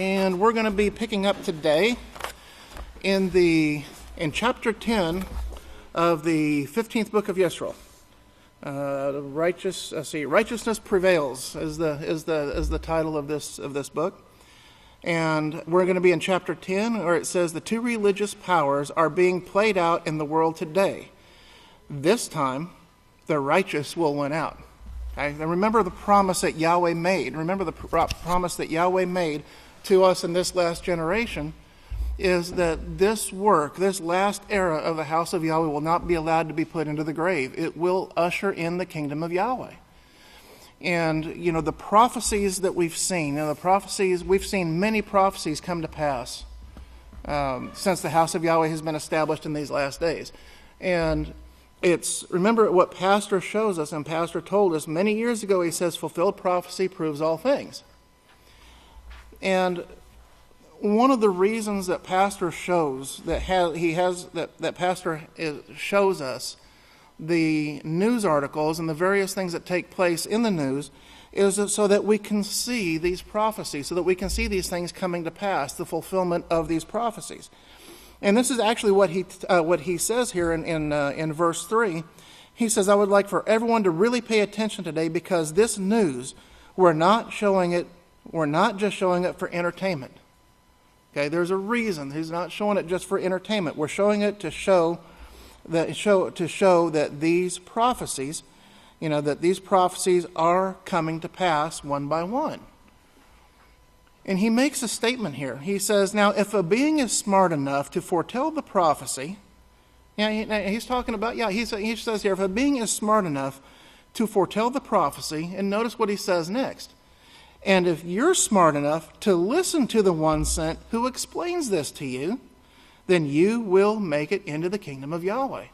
and we're going to be picking up today in chapter 10 of the 15th book of Yisrayl. Righteousness prevails is the title of this book, and we're going to be in chapter 10, where it says the two religious powers are being played out in the world today. This time, the righteous will win out. Okay? Now remember the promise that Yahweh made. Remember the promise that Yahweh made to us in this last generation is that this work, this last era of the House of Yahweh will not be allowed to be put into the grave. It will usher in the kingdom of Yahweh. And, the prophecies that we've seen, we've seen many prophecies come to pass since the House of Yahweh has been established in these last days. And remember what Pastor shows us, and Pastor told us many years ago, he says, fulfilled prophecy proves all things. And one of the reasons that Pastor shows Pastor shows us the news articles and the various things that take place in the news is so that we can see these prophecies, so that we can see these things coming to pass, the fulfillment of these prophecies. And this is actually what he says here in verse 3. He says, I would like for everyone to really pay attention today, because this news, we're not just showing it for entertainment. Okay, there's a reason. He's not showing it just for entertainment. We're showing it to show that these prophecies, are coming to pass one by one. And he makes a statement here. He says, now, if a being is smart enough to foretell the prophecy, he says here, if a being is smart enough to foretell the prophecy, and notice what he says next. And if you're smart enough to listen to the one sent who explains this to you, then you will make it into the kingdom of Yahweh.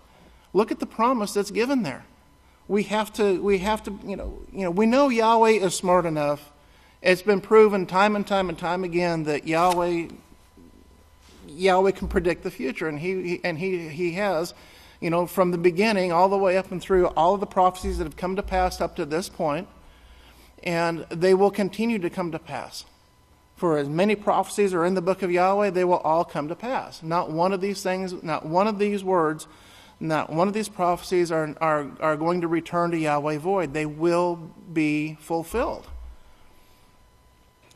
Look at the promise that's given there. We know Yahweh is smart enough. It's been proven time and time again that Yahweh can predict the future, and he has, from the beginning all the way up and through all of the prophecies that have come to pass up to this point, and they will continue to come to pass. For as many prophecies are in the book of Yahweh, they will all come to pass. Not one of these things, not one of these words, not one of these prophecies are going to return to Yahweh void. They will be fulfilled.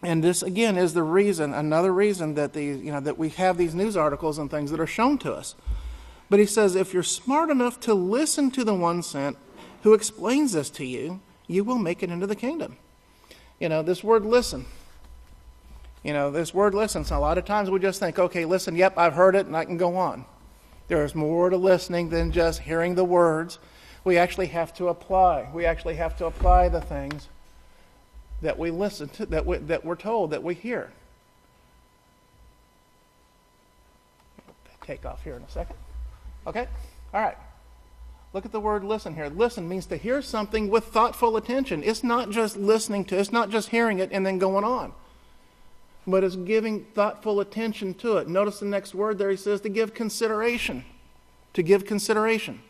And this, again, is another reason that that we have these news articles and things that are shown to us. But he says, if you're smart enough to listen to the one sent who explains this to you, you will make it into the kingdom. This word listen. So a lot of times we just think, okay, listen, yep, I've heard it and I can go on. There's more to listening than just hearing the words. We actually have to apply. We actually have to apply the things that we listen to, that we're told, that we hear. Take off here in a second. Okay? All right. Look at the word listen here. Listen means to hear something with thoughtful attention. It's not just listening to, it's not just hearing it and then going on. But it's giving thoughtful attention to it. Notice the next word there, he says to give consideration. To give consideration.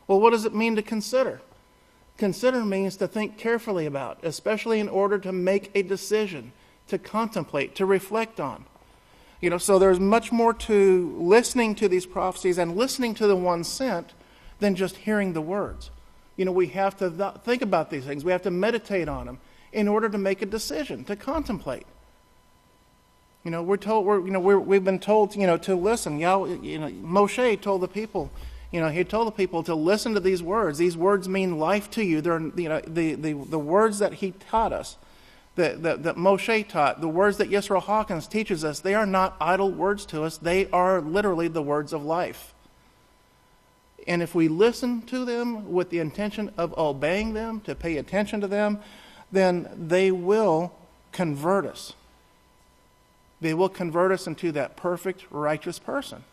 Well, what does it mean to consider? Consider means to think carefully about, especially in order to make a decision, to contemplate, to reflect on. So there's much more to listening to these prophecies and listening to the one sent than just hearing the words. We have to think about these things. We have to meditate on them in order to make a decision, to contemplate. We've been told, to listen. Moshe told the people, he told the people to listen to these words. These words mean life to you. They're, the words that he taught us, that Moshe taught, the words that Yisrayl Hawkins teaches us, they are not idle words to us. They are literally the words of life. And if we listen to them with the intention of obeying them, to pay attention to them, then they will convert us. They will convert us into that perfect, righteous person.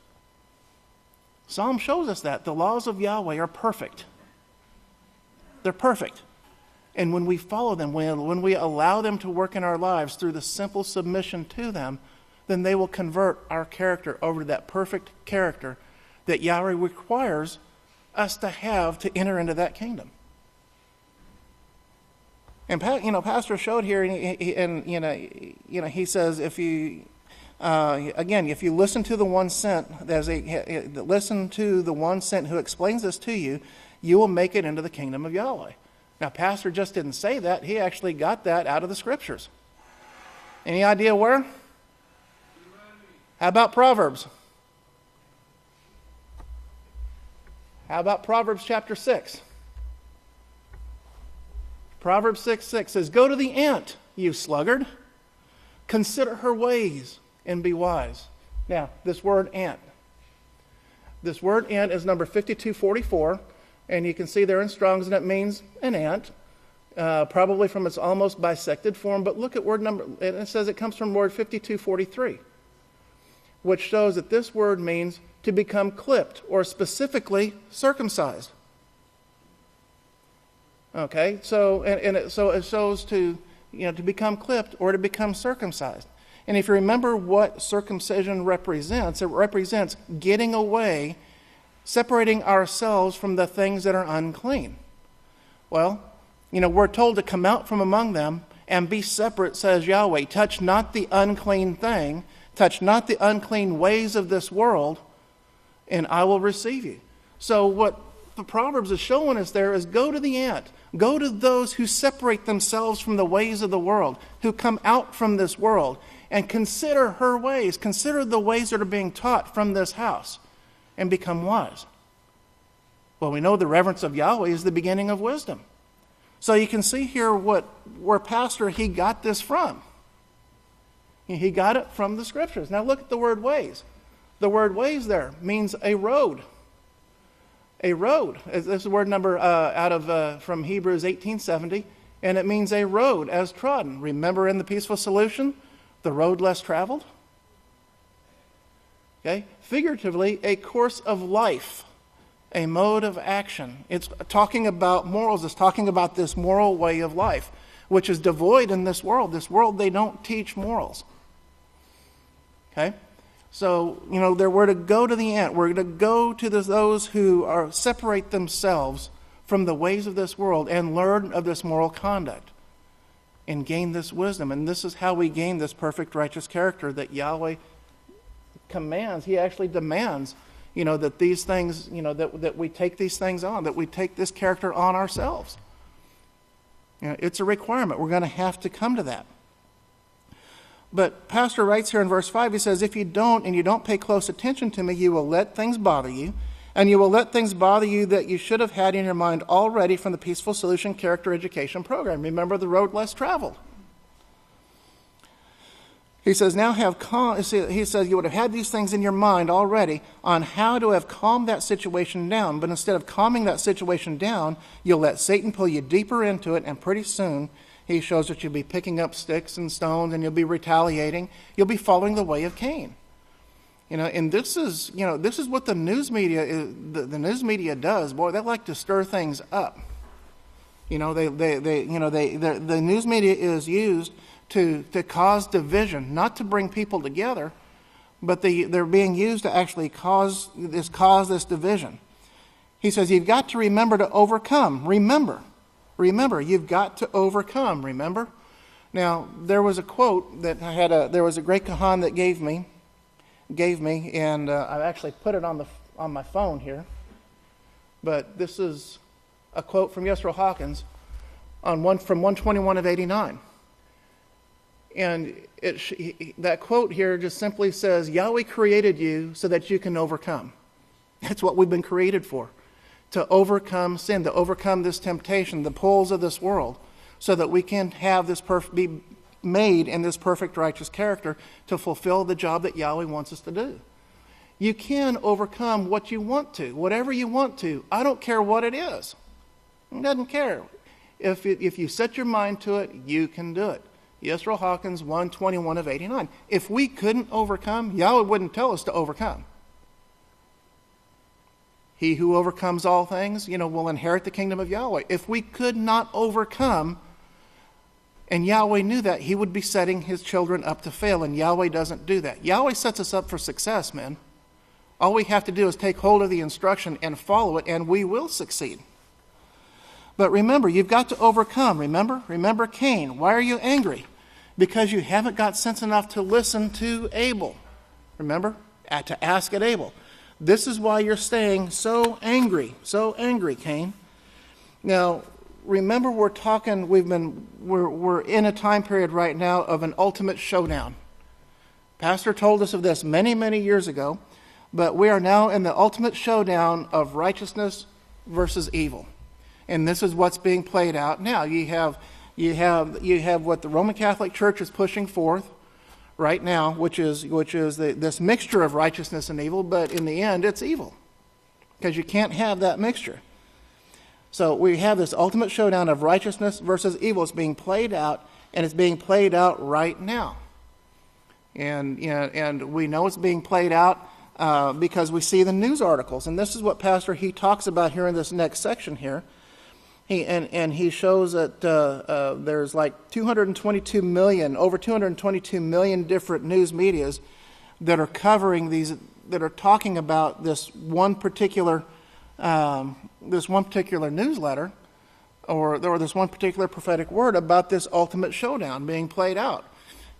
Psalm shows us that. The laws of Yahweh are perfect. They're perfect. And when we follow them, when we allow them to work in our lives through the simple submission to them, then they will convert our character over to that perfect character that Yahweh requires us to have to enter into that kingdom. And Pastor showed here, he says if you if you listen to the one sent, listen to the one sent who explains this to you, you will make it into the kingdom of Yahweh. Now, Pastor just didn't say that; he actually got that out of the Scriptures. Any idea where? How about Proverbs? How about Proverbs chapter 6? Proverbs 6:6 says, "Go to the ant, you sluggard. Consider her ways and be wise." Now, this word ant is number 5244, and you can see there in Strong's, and it means an ant, probably from its almost bisected form. But look at word number, and it says it comes from word 5243, which shows that this word means to become clipped, or specifically circumcised. Okay, so it shows to become clipped or to become circumcised. And if you remember what circumcision represents, it represents getting away, separating ourselves from the things that are unclean. Well, we're told to come out from among them and be separate, says Yahweh. Touch not the unclean thing, touch not the unclean ways of this world, and I will receive you. So what the Proverbs is showing us there is go to the ant. Go to those who separate themselves from the ways of the world, who come out from this world, and consider her ways. Consider the ways that are being taught from this house, and become wise. Well, we know the reverence of Yahweh is the beginning of wisdom. So you can see here where Pastor, he got this from. He got it from the Scriptures. Now look at the word ways. The word ways there means a road. A road. This is a word number from Hebrews 18:70, and it means a road as trodden. Remember in the peaceful solution, the road less traveled? Okay? Figuratively, a course of life, a mode of action. It's talking about morals. It's talking about this moral way of life, which is devoid in this world. This world, they don't teach morals. Okay? So, we're to go to the ant. We're to go to those who separate themselves from the ways of this world and learn of this moral conduct and gain this wisdom. And this is how we gain this perfect righteous character that Yahweh commands. He actually demands, that these things, that we take these things on, that we take this character on ourselves. It's a requirement. We're going to have to come to that. But Pastor writes here in verse 5, he says, if you don't pay close attention to me, you will let things bother you, and you will let things bother you that you should have had in your mind already from the Peaceful Solution Character Education Program. Remember the road less traveled. He says, he says you would have had these things in your mind already on how to have calmed that situation down, but instead of calming that situation down, you'll let Satan pull you deeper into it, and pretty soon he shows that you'll be picking up sticks and stones, and you'll be retaliating. You'll be following the way of Cain. And this is what the news media the news media does. Boy, they like to stir things up. The news media is used to cause division, not to bring people together, but they're being used to actually cause this division. He says you've got to remember to overcome. Remember, you've got to overcome, remember? Now, there was a quote that there was a great Kahan that gave me, and I've actually put it on my phone here. But this is a quote from Yisrayl Hawkins from 121 of 89. And that quote here just simply says, Yahweh created you so that you can overcome. That's what we've been created for. To overcome sin, to overcome this temptation, the pulls of this world, so that we can have this be made in this perfect righteous character to fulfill the job that Yahweh wants us to do. You can overcome what you want to, whatever you want to. I don't care what it is. It doesn't care. If you set your mind to it, you can do it. Yisrayl Hawkins 121 of 89. If we couldn't overcome, Yahweh wouldn't tell us to overcome. He who overcomes all things, will inherit the kingdom of Yahweh. If we could not overcome, and Yahweh knew that, he would be setting his children up to fail, and Yahweh doesn't do that. Yahweh sets us up for success, man. All we have to do is take hold of the instruction and follow it, and we will succeed. But remember, you've got to overcome. Remember Cain. Why are you angry? Because you haven't got sense enough to listen to Abel. Remember? To ask at Abel. This is why you're staying so angry, Cain. Now, remember we're in a time period right now of an ultimate showdown. Pastor told us of this many, many years ago, but we are now in the ultimate showdown of righteousness versus evil. And this is what's being played out now. You have what the Roman Catholic Church is pushing forth right now, which is this mixture of righteousness and evil, but in the end it's evil. Because you can't have that mixture. So we have this ultimate showdown of righteousness versus evil. It's being played out, and it's being played out right now. And we know it's being played out because we see the news articles. And this is what Pastor he talks about here in this next section here. He shows that there's like over 222 million different news medias that are covering these, that are talking about this one particular newsletter or this one particular prophetic word about this ultimate showdown being played out,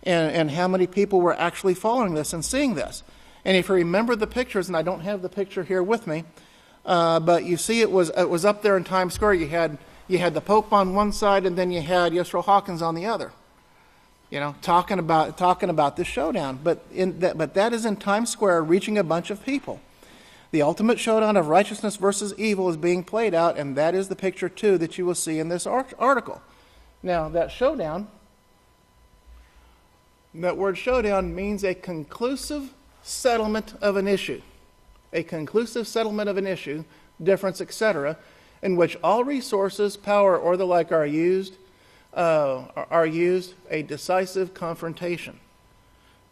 and how many people were actually following this and seeing this. And if you remember the pictures, and I don't have the picture here with me, but you see it was up there in Times Square. You had the Pope on one side, and then you had Yisrayl Hawkins on the other. Talking about this showdown. But that is in Times Square, reaching a bunch of people. The ultimate showdown of righteousness versus evil is being played out, and that is the picture too that you will see in this article. Now, that showdown, that word showdown means a conclusive settlement of an issue. A conclusive settlement of an issue, difference, etc., in which all resources, power, or the like are used, a decisive confrontation.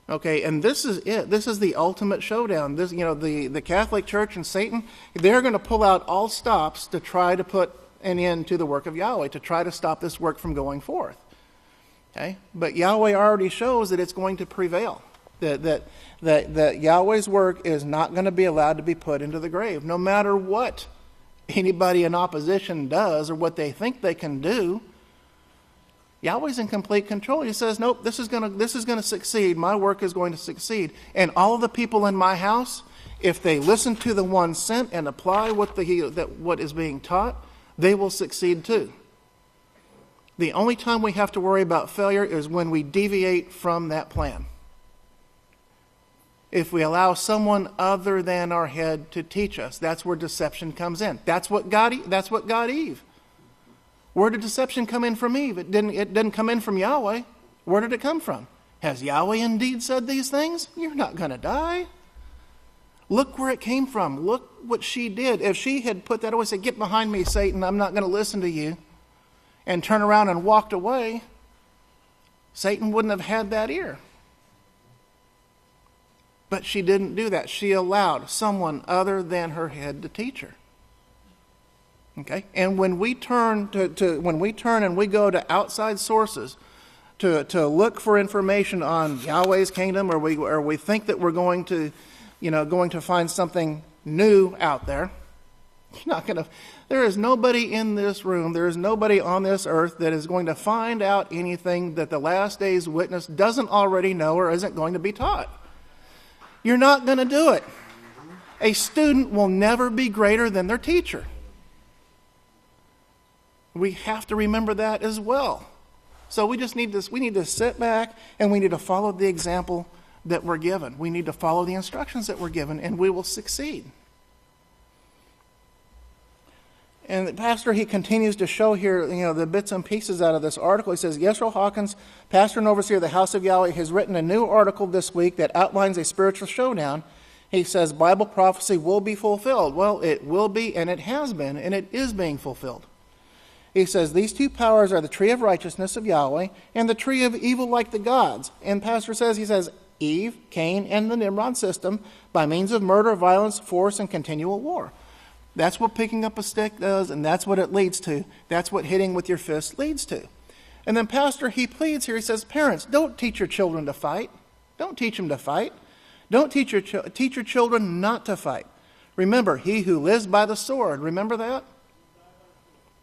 Okay, and this is it. This is the ultimate showdown. This, the Catholic Church and Satan, they're going to pull out all stops to try to put an end to the work of Yahweh, to try to stop this work from going forth. Okay, but Yahweh already shows that it's going to prevail. That Yahweh's work is not going to be allowed to be put into the grave, no matter what anybody in opposition does or what they think they can do. Yahweh's in complete control. He says, nope, this is going to succeed. My work is going to succeed. And all of the people in my house, if they listen to the one sent and apply what is being taught, they will succeed too. The only time we have to worry about failure is when we deviate from that plan. If we allow someone other than our head to teach us, that's where deception comes in. That's what got Eve. Where did deception come in from Eve? It didn't come in from Yahweh. Where did it come from? Has Yahweh indeed said these things? You're not going to die. Look where it came from. Look what she did. If she had put that away, said, "Get behind me, Satan, I'm not going to listen to you," and turned around and walked away, Satan wouldn't have had that ear. But she didn't do that. She allowed someone other than her head to teach her. Okay, and when we turn and we go to outside sources to look for information on Yahweh's kingdom, or we think that we're going to find something new out there, you're not going to. There is nobody in this room, there is nobody on this earth that is going to find out anything that the last day's witness doesn't already know or isn't going to be taught. You're not going to do it. A student will never be greater than their teacher. We have to remember that as well. So we need to sit back and we need to follow the example that we're given. We need to follow the instructions that we're given, and we will succeed. And the pastor, he continues to show here, the bits and pieces out of this article. He says, Yisrayl Hawkins, pastor and overseer of the House of Yahweh, has written a new article this week that outlines a spiritual showdown. He says Bible prophecy will be fulfilled. Well, it will be, and it has been, and it is being fulfilled. He says these two powers are the tree of righteousness of Yahweh and the tree of evil like the gods. And pastor says, he says, Eve, Cain, and the Nimrod system by means of murder, violence, force, and continual war. That's what picking up a stick does, and that's what it leads to. That's what hitting with your fist leads to. And then pastor, he pleads here. He says, parents, don't teach your children to fight. Don't teach them to fight. Don't teach your children not to fight. Remember, he who lives by the sword, remember that?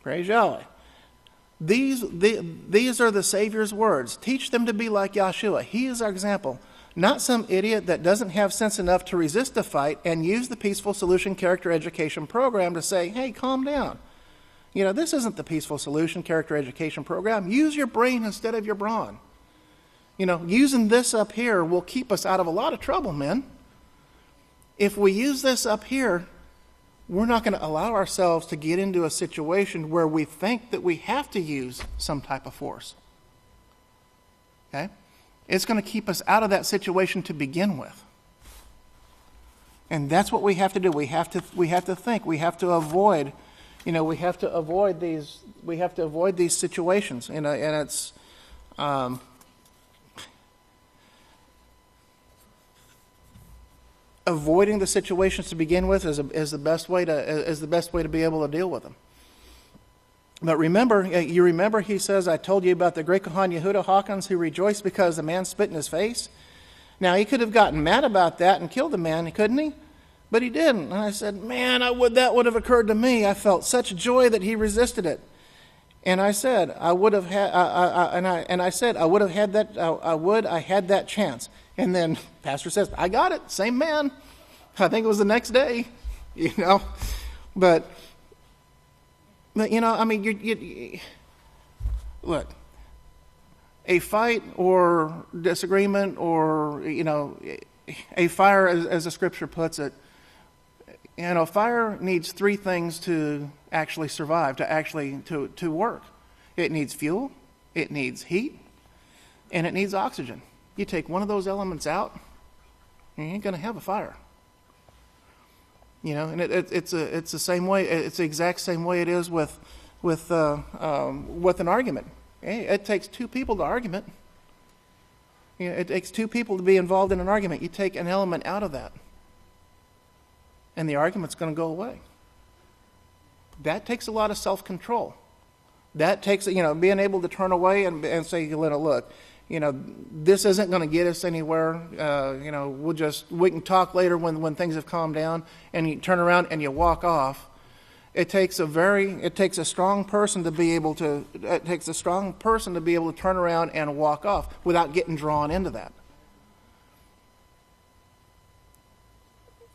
Praise Yahweh. These are the Savior's words. Teach them to be like Yahshua. He is our example. Not some idiot that doesn't have sense enough to resist the fight and use the Peaceful Solution Character Education Program to say, hey, calm down. This isn't the Peaceful Solution Character Education Program. Use your brain instead of your brawn. Using this up here will keep us out of a lot of trouble, men. If we use this up here, we're not going to allow ourselves to get into a situation where we think that we have to use some type of force. Okay? It's going to keep us out of that situation to begin with. And that's what we have to do. We have to think. We have to avoid, these situations. And it's avoiding the situations to begin with is the best way to be able to deal with them. But remember, he says, I told you about the great Kohan Yehuda Hawkins who rejoiced because the man spit in his face. Now, he could have gotten mad about that and killed the man, couldn't he? But he didn't. And I said, man, that would have occurred to me. I felt such joy that he resisted it. And I said, I had that chance. And then pastor says, I got it, same man. I think it was the next day, But look, a fight or disagreement or, a fire, as the scripture puts it, fire needs three things to actually survive, to work. It needs fuel, it needs heat, and it needs oxygen. You take one of those elements out, you ain't going to have a fire. And it's the same way. It's the exact same way it is with an argument. It takes two people to argument. It takes two people to be involved in an argument. You take an element out of that, and the argument's going to go away. That takes a lot of self-control. That takes being able to turn away and say, look. This isn't going to get us anywhere. We can talk later when things have calmed down, and you turn around and you walk off. It takes a strong person to be able to turn around and walk off without getting drawn into that.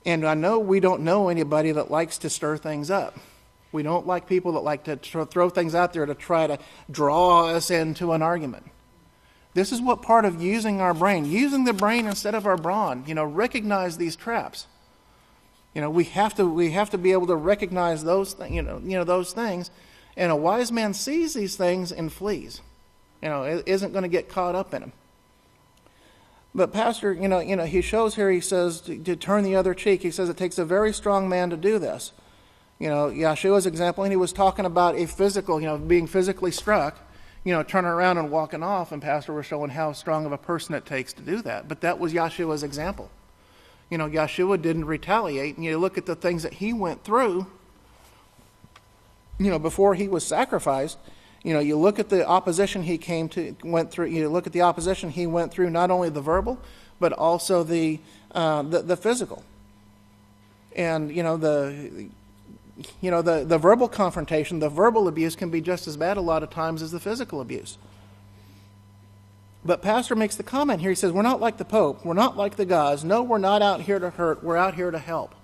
And I know we don't know anybody that likes to stir things up. We don't like people that like to throw things out there to try to draw us into an argument. This is what part of using our brain, using the brain instead of our brawn. Recognize these traps. We have to be able to recognize those those things. And a wise man sees these things and flees. Isn't going to get caught up in them. But pastor, he shows here. He says to turn the other cheek. He says it takes a very strong man to do this. Yahshua's example, and he was talking about a physical, being physically struck. Turning around and walking off, and pastor was showing how strong of a person it takes to do that. But that was Yahshua's example. Yahshua didn't retaliate. And you look at the things that he went through, before he was sacrificed. You look at the opposition he went through. You look at the opposition he went through, not only the verbal, but also the physical. And the verbal confrontation, the verbal abuse can be just as bad a lot of times as the physical abuse. But pastor makes the comment here. He says, we're not like the Pope. We're not like the gods. No, we're not out here to hurt. We're out here to help.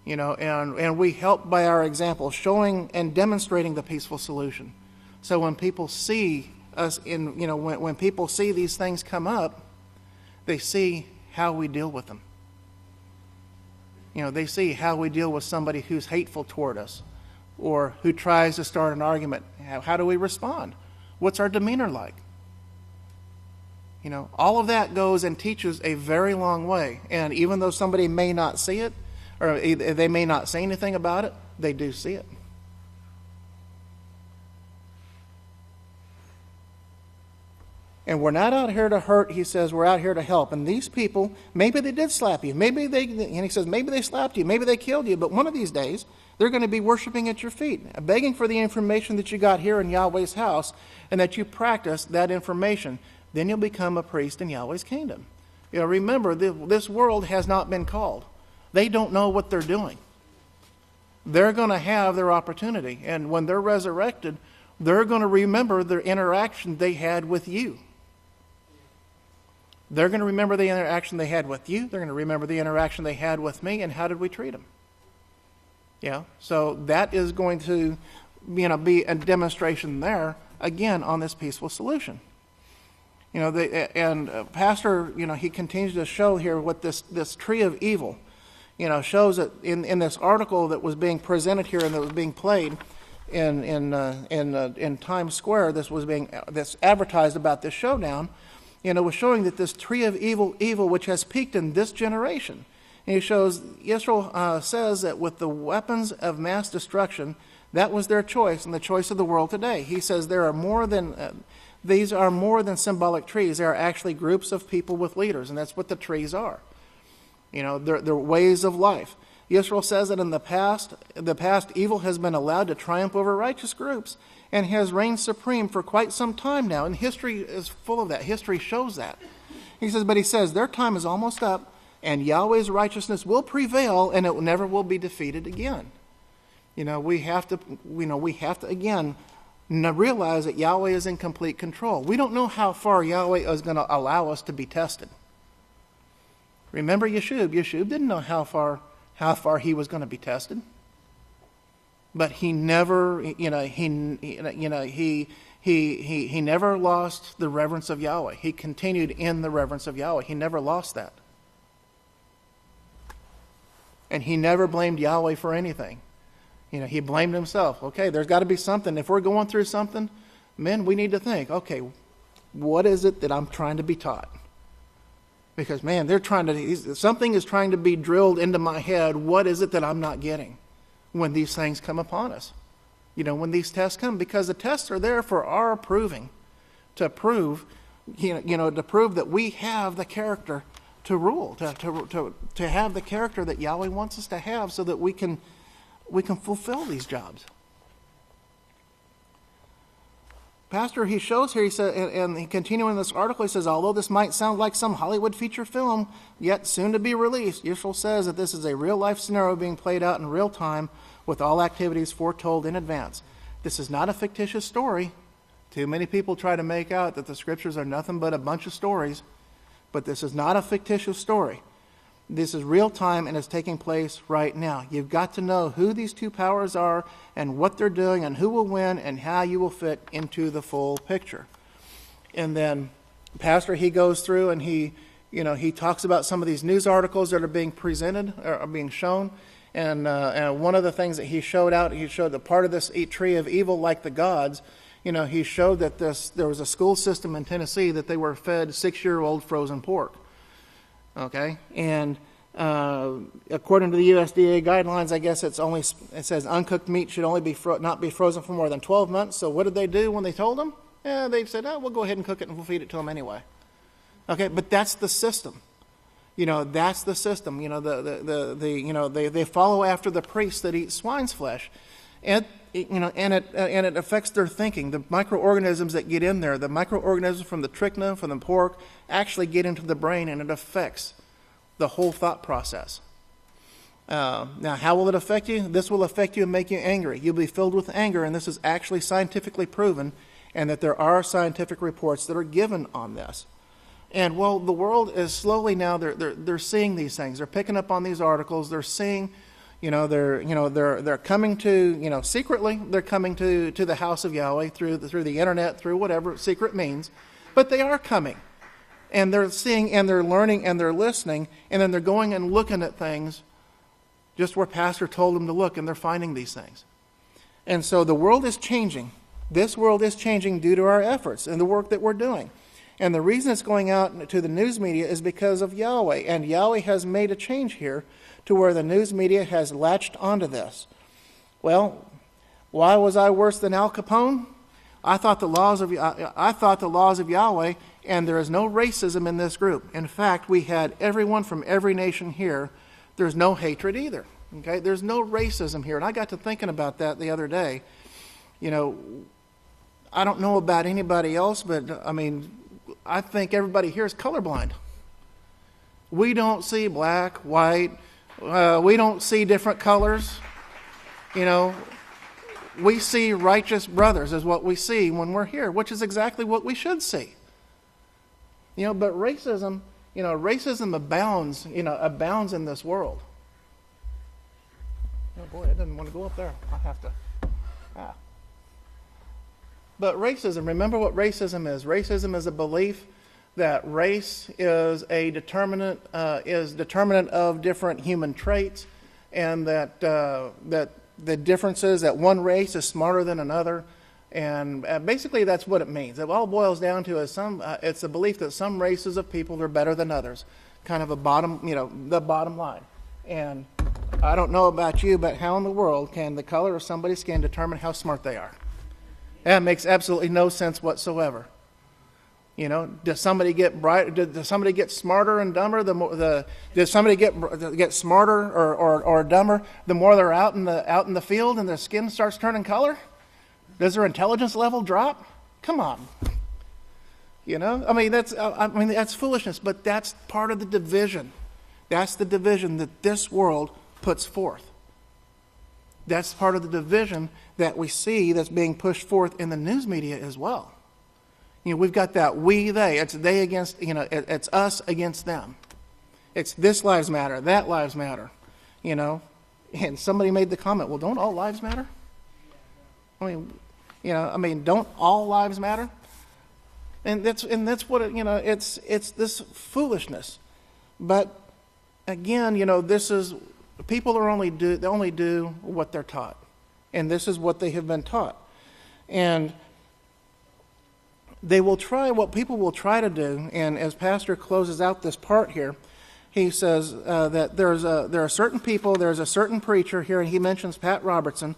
And we help by our example, showing and demonstrating the peaceful solution. So when people see us when people see these things come up, they see how we deal with them. They see how we deal with somebody who's hateful toward us or who tries to start an argument. How do we respond? What's our demeanor like? All of that goes and teaches a very long way. And even though somebody may not see it, or they may not say anything about it, they do see it. And we're not out here to hurt, he says, we're out here to help. And these people, maybe they did slap you. And he says, maybe they slapped you, maybe they killed you, but one of these days, they're going to be worshiping at your feet, begging for the information that you got here in Yahweh's house, and that you practice that information. Then you'll become a priest in Yahweh's kingdom. Remember, this world has not been called. They don't know what they're doing. they're going to have their opportunity. And when they're resurrected, they're going to remember the interaction they had with you. They're going to remember the interaction they had with you. They're going to remember the interaction they had with me, and how did we treat them? Yeah, so that is going to, be a demonstration there, again, on this peaceful solution. Pastor, he continues to show here what this tree of evil, shows it in this article that was being presented here and that was being played in Times Square. This advertised about this showdown, was showing that this tree of evil, which has peaked in this generation. And he shows, Yisrayl says that with the weapons of mass destruction, that was their choice and the choice of the world today. He says there are more than, these are more than symbolic trees. They are actually groups of people with leaders, and that's what the trees are. They're ways of life. Yisrayl says that in the past, evil has been allowed to triumph over righteous groups and has reigned supreme for quite some time now. And history is full of that. History shows that. He says, their time is almost up, and Yahweh's righteousness will prevail, and it never will be defeated again. We have to again realize that Yahweh is in complete control. We don't know how far Yahweh is going to allow us to be tested. Remember Yeshub. Yeshub didn't know how far he was going to be tested. But he never, he never lost the reverence of Yahweh. He continued in the reverence of Yahweh. He never lost that. And he never blamed Yahweh for anything. He blamed himself. Okay, there's got to be something. If we're going through something, men, we need to think, okay, what is it that I'm trying to be taught? Because, man, something is trying to be drilled into my head. What is it that I'm not getting when these things come upon us? When these tests come, because the tests are there for our proving, to prove that we have the character to rule, to have the character that Yahweh wants us to have, so that we can fulfill these jobs. Pastor, he shows here, he said, and he continuing this article, he says, although this might sound like some Hollywood feature film, yet soon to be released, Yisrayl says that this is a real-life scenario being played out in real time with all activities foretold in advance. This is not a fictitious story. Too many people try to make out that the scriptures are nothing but a bunch of stories, but this is not a fictitious story. This is real time and is taking place right now. You've got to know who these two powers are and what they're doing and who will win and how you will fit into the full picture. And then Pastor, he goes through and he talks about some of these news articles that are being presented or are being shown. And one of the things that he showed the part of this tree of evil like the gods. He showed that there was a school system in Tennessee that they were fed 6-year-old frozen pork. Okay, and according to the USDA guidelines, I guess it says uncooked meat should only not be frozen for more than 12 months. So what did they do when they told them? They said, we'll go ahead and cook it and we'll feed it to them anyway. Okay, but that's the system. That's the system. They follow after the priests that eat swine's flesh, and it affects their thinking. The microorganisms that get in there, the microorganisms from the trichina, from the pork, actually get into the brain, and it affects the whole thought process. Now, how will it affect you? This will affect you and make you angry. You'll be filled with anger, and this is actually scientifically proven, and that there are scientific reports that are given on this. And well, the world is slowly now they're seeing these things. They're picking up on these articles. They're seeing. They're coming to, secretly, they're coming to the House of Yahweh through the internet, through whatever secret means, but they are coming, and they're seeing, and they're learning, and they're listening, and then they're going and looking at things just where Pastor told them to look, and they're finding these things. And so the world is changing. This world is changing due to our efforts and the work that we're doing. And the reason it's going out to the news media is because of Yahweh, and Yahweh has made a change here to where the news media has latched onto this. Well, why was I worse than Al Capone? I thought the laws of Yahweh, and there is no racism in this group. In fact, we had everyone from every nation here. There's no hatred either. Okay, there's no racism here, and I got to thinking about that the other day. I don't know about anybody else, but I think everybody here is colorblind. We don't see black, white. We don't see different colors. You know, we see righteous brothers is what we see when we're here, which is exactly what we should see. You know, but racism abounds in this world. Oh boy, I didn't want to go up there. I'll have to. But racism, remember what racism is. Racism is a belief that race is a determinant of different human traits, and that the differences, that one race is smarter than another, and basically that's what it means. It all boils down to it's a belief that some races of people are better than others, kind of the bottom line. And I don't know about you, but how in the world can the color of somebody's skin determine how smart they are? That makes absolutely no sense whatsoever. You know, does somebody get bright? Does somebody get smarter and dumber? Does somebody get smarter or dumber the more they're out in the field and their skin starts turning color? Does their intelligence level drop? Come on. You know, I mean that's foolishness. But that's part of the division. That's the division that this world puts forth. That's part of the division that we see that's being pushed forth in the news media as well. You know, we've got that we, they. It's they against, it's us against them. It's this lives matter, that lives matter. You know, and somebody made the comment, well, don't all lives matter? Don't all lives matter? And that's what it's this foolishness. But again, this is, people they only do what they're taught. And this is what they have been taught. And what people will try to do, and as Pastor closes out this part here, he says that there are certain people, there's a certain preacher here, and he mentions Pat Robertson,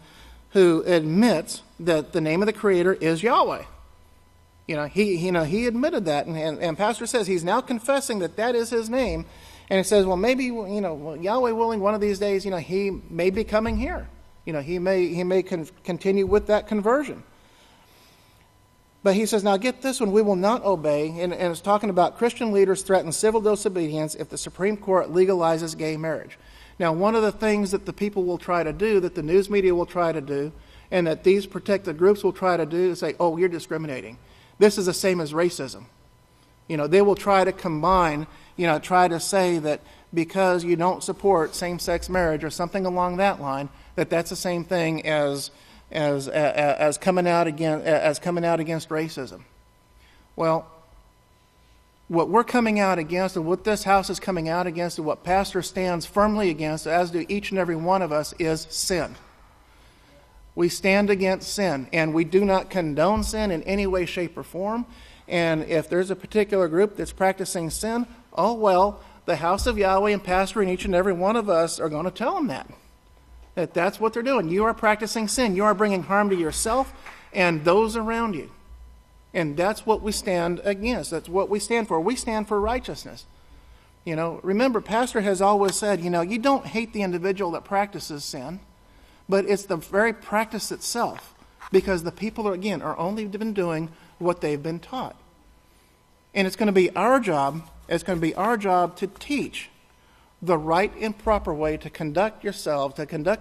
who admits that the name of the Creator is Yahweh. He admitted that, and Pastor says he's now confessing that is his name, and he says, well, maybe, Yahweh willing, one of these days, he may be coming here. He may continue with that conversion. But he says, now get this one, we will not obey, and it's talking about Christian leaders threaten civil disobedience if the Supreme Court legalizes gay marriage. Now, one of the things that the people will try to do, that the news media will try to do, and that these protected groups will try to do is say, oh, you're discriminating. This is the same as racism. They will try to combine, try to say that because you don't support same-sex marriage or something along that line, that's the same thing as coming out against racism. Well, what we're coming out against, and what this house is coming out against, and what Pastor stands firmly against, as do each and every one of us, is sin. We stand against sin, and we do not condone sin in any way, shape, or form. And if there's a particular group that's practicing sin, oh well, the House of Yahweh and Pastor and each and every one of us are going to tell them that that's what they're doing. You are practicing sin. You are bringing harm to yourself and those around you. And that's what we stand against. That's what we stand for. We stand for righteousness. Remember, Pastor has always said, you don't hate the individual that practices sin, but it's the very practice itself, because the people are only been doing what they've been taught. And it's going to be our job, to teach the right and proper way to conduct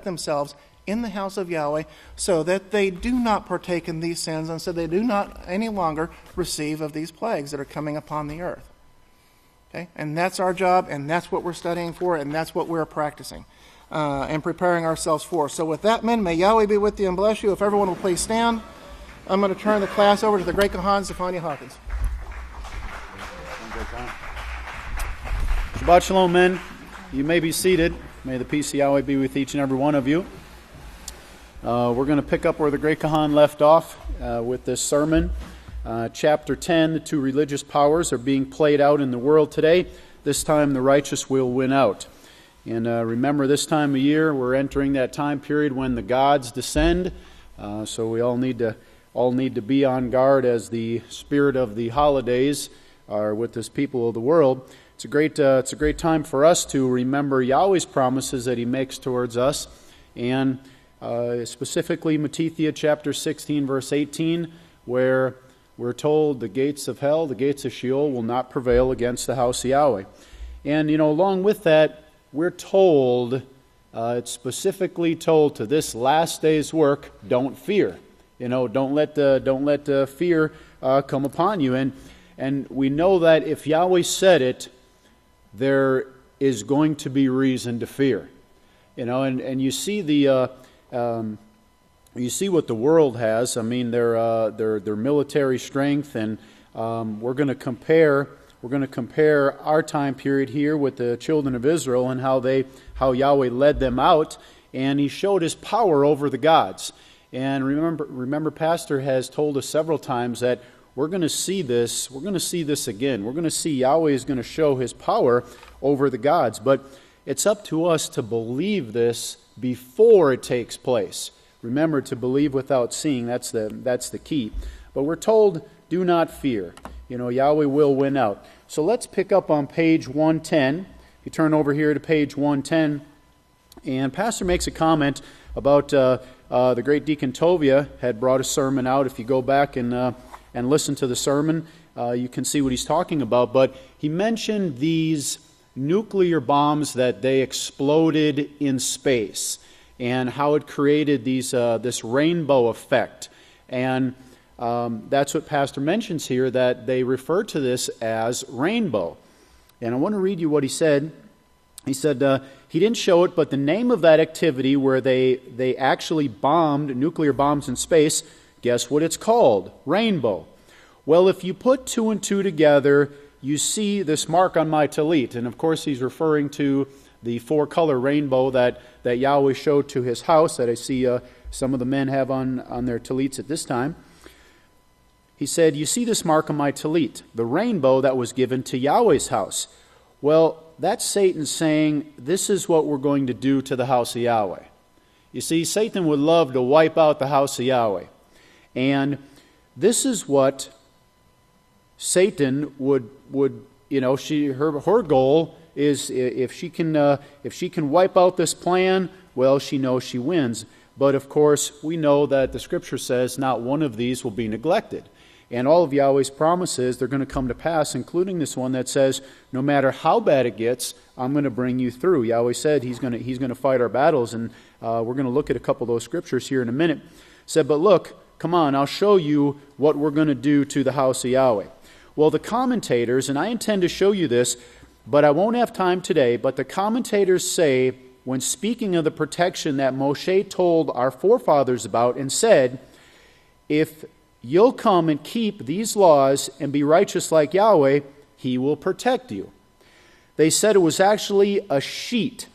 themselves in the house of Yahweh, so that they do not partake in these sins, and so they do not any longer receive of these plagues that are coming upon the earth. Okay? And that's our job, and that's what we're studying for, and that's what we're practicing and preparing ourselves for. So with that, men, may Yahweh be with you and bless you. If everyone will please stand, I'm going to turn the class over to the great Kahan, Zephaniah Hawkins. Shabbat Shalom, men. You may be seated. May the peace of Yahweh be with each and every one of you. We're going to pick up where the great Kahan left off with this sermon. Chapter 10, the two religious powers are being played out in the world today. This time the righteous will win out. And remember, this time of year, we're entering that time period when the gods descend. So we all need to be on guard as the spirit of the holidays are with this people of the world. It's a great time for us to remember Yahweh's promises that He makes towards us, and specifically Matthew chapter 16, verse 18, where we're told the gates of hell, the gates of Sheol will not prevail against the house of Yahweh. And along with that, we're told it's specifically told to this last day's work, don't fear. Don't let fear come upon you. And we know that if Yahweh said it, there is going to be reason to fear. And you see you see what the world has. I mean, their military strength, and we're going to compare our time period here with the children of Israel and how Yahweh led them out, and He showed His power over the gods. And remember, Pastor has told us several times that we're going to see this. We're going to see this again. We're going to see Yahweh is going to show His power over the gods. But it's up to us to believe this before it takes place. Remember, to believe without seeing, that's the key. But we're told, do not fear. Yahweh will win out. So let's pick up on page 110. You turn over here to page 110, and Pastor makes a comment about the great Deacon Tovia had brought a sermon out. If you go back and listen to the sermon, you can see what he's talking about. But he mentioned these nuclear bombs that they exploded in space, and how it created this rainbow effect. And that's what Pastor mentions here, that they refer to this as rainbow. And I want to read you what he said. He said, he didn't show it, but the name of that activity where they actually bombed nuclear bombs in space, guess what it's called? Rainbow. Well, if you put two and two together, you see this mark on my tallit. And of course, he's referring to the four-color rainbow that Yahweh showed to His house, that I see some of the men have on their tallits at this time. He said, you see this mark on my tallit, the rainbow that was given to Yahweh's house. Well, that's Satan saying, this is what we're going to do to the house of Yahweh. You see, Satan would love to wipe out the house of Yahweh. And this is what Satan would her goal is, if she can wipe out this plan, well, she knows she wins. But of course, we know that the Scripture says not one of these will be neglected. And all of Yahweh's promises, they're going to come to pass, including this one that says, no matter how bad it gets, I'm going to bring you through. Yahweh said He's going to fight our battles, and we're going to look at a couple of those scriptures here in a minute. Said, but look, come on, I'll show you what we're going to do to the house of Yahweh. Well, the commentators, and I intend to show you this, but I won't have time today, but the commentators say, when speaking of the protection that Moshe told our forefathers about and said, if you'll come and keep these laws and be righteous like Yahweh, He will protect you. They said it was actually a sheet,